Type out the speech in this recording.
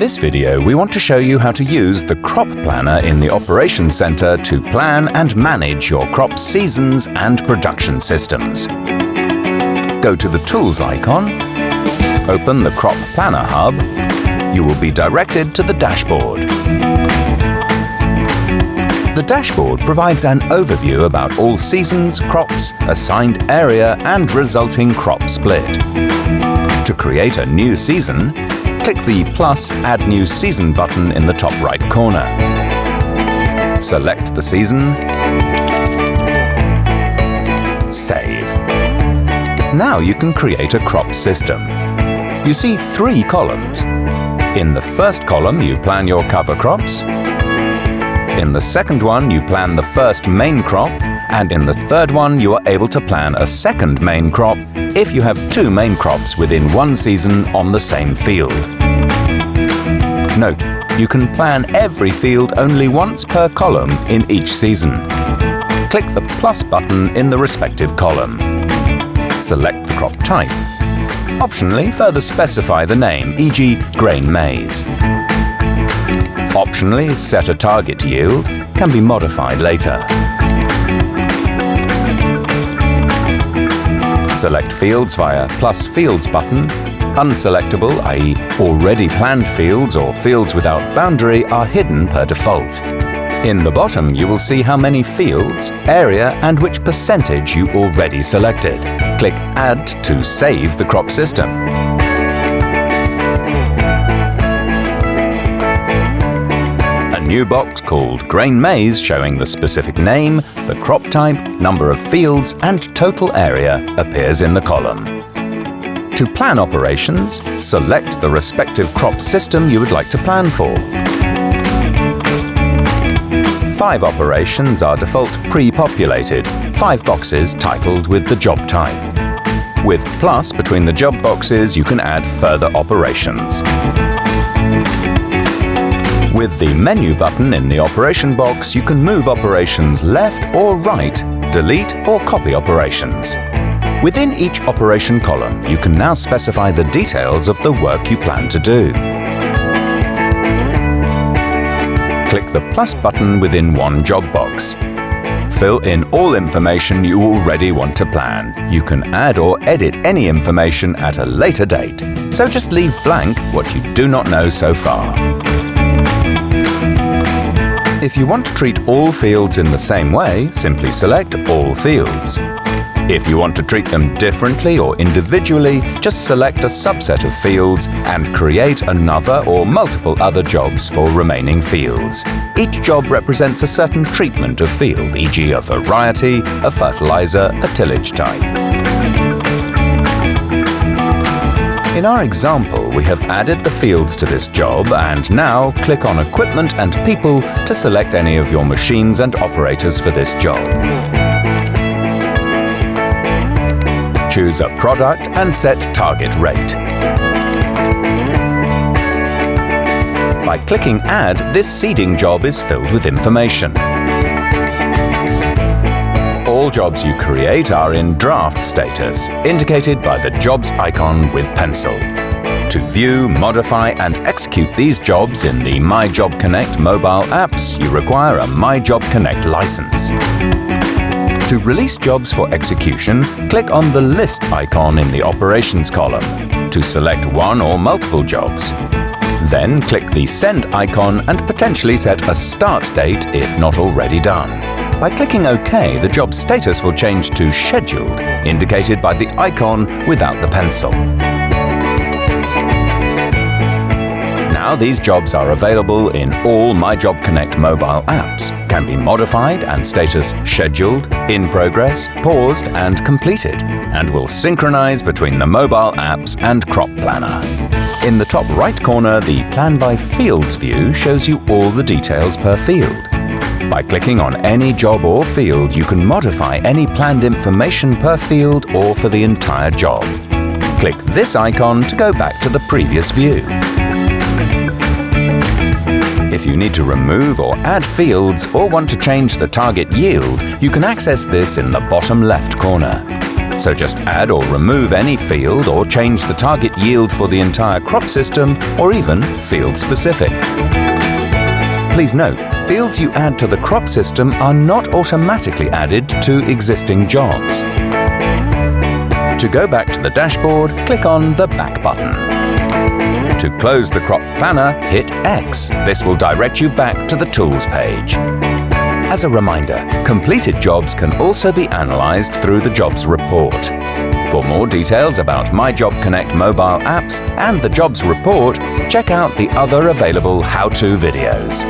this video, we want to show you how to use the Crop Planner in the Operations Center to plan and manage your crop seasons and production systems. Go to the Tools icon, open the Crop Planner Hub. You will be directed to the dashboard. The dashboard provides an overview about all seasons, crops, assigned area, and resulting crop split. To create a new season, click the plus Add New Season button in the top right corner. Select the season. Save. Now you can create a crop system. You see 3 columns. In the first column, you plan your cover crops. In the second one, you plan the first main crop, and in the third one, you are able to plan a second main crop if you have 2 main crops within one season on the same field. Note, you can plan every field only once per column in each season. Click the plus button in the respective column. Select the crop type. Optionally, further specify the name, e.g. grain maize. Optionally, set a target yield, can be modified later. Select fields via plus fields button. Unselectable, i.e. already planned fields or fields without boundary are hidden per default. In the bottom, you will see how many fields, area, and which percentage you already selected. Click Add to save the crop system. A new box called Grain Maize showing the specific name, the crop type, number of fields, and total area appears in the column. To plan operations, select the respective crop system you would like to plan for. 5 operations are default pre-populated, 5 boxes titled with the job type. With plus between the job boxes, you can add further operations. With the menu button in the operation box, you can move operations left or right, delete or copy operations. Within each operation column, you can now specify the details of the work you plan to do. Click the plus button within one job box. Fill in all information you already want to plan. You can add or edit any information at a later date, so just leave blank what you do not know so far. If you want to treat all fields in the same way, simply select All Fields. If you want to treat them differently or individually, just select a subset of fields and create another or multiple other jobs for remaining fields. Each job represents a certain treatment of field, e.g. a variety, a fertilizer, a tillage type. In our example, we have added the fields to this job, and now click on Equipment and People to select any of your machines and operators for this job. Choose a product and set target rate. By clicking Add, this seeding job is filled with information. All jobs you create are in draft status, indicated by the Jobs icon with pencil. To view, modify, and execute these jobs in the My Job Connect mobile apps, you require a My Job Connect license. To release jobs for execution, click on the List icon in the Operations column to select one or multiple jobs. Then click the Send icon and potentially set a start date if not already done. By clicking OK, the job status will change to Scheduled, indicated by the icon without the pencil. Now these jobs are available in all My Job Connect mobile apps, can be modified and status Scheduled, In Progress, Paused, and Completed, and will synchronize between the mobile apps and Crop Planner. In the top right corner, the Plan by Fields view shows you all the details per field. By clicking on any job or field, you can modify any planned information per field or for the entire job. Click this icon to go back to the previous view. If you need to remove or add fields or want to change the target yield, you can access this in the bottom left corner. so just add or remove any field or change the target yield for the entire crop system or even field-specific. Please note, fields you add to the crop system are not automatically added to existing jobs. To go back to the dashboard, click on the Back button. To close the crop planner, hit X. This will direct you back to the Tools page. As a reminder, completed jobs can also be analysed through the Jobs report. For more details about My Job Connect mobile apps and the Jobs report, check out the other available how-to videos.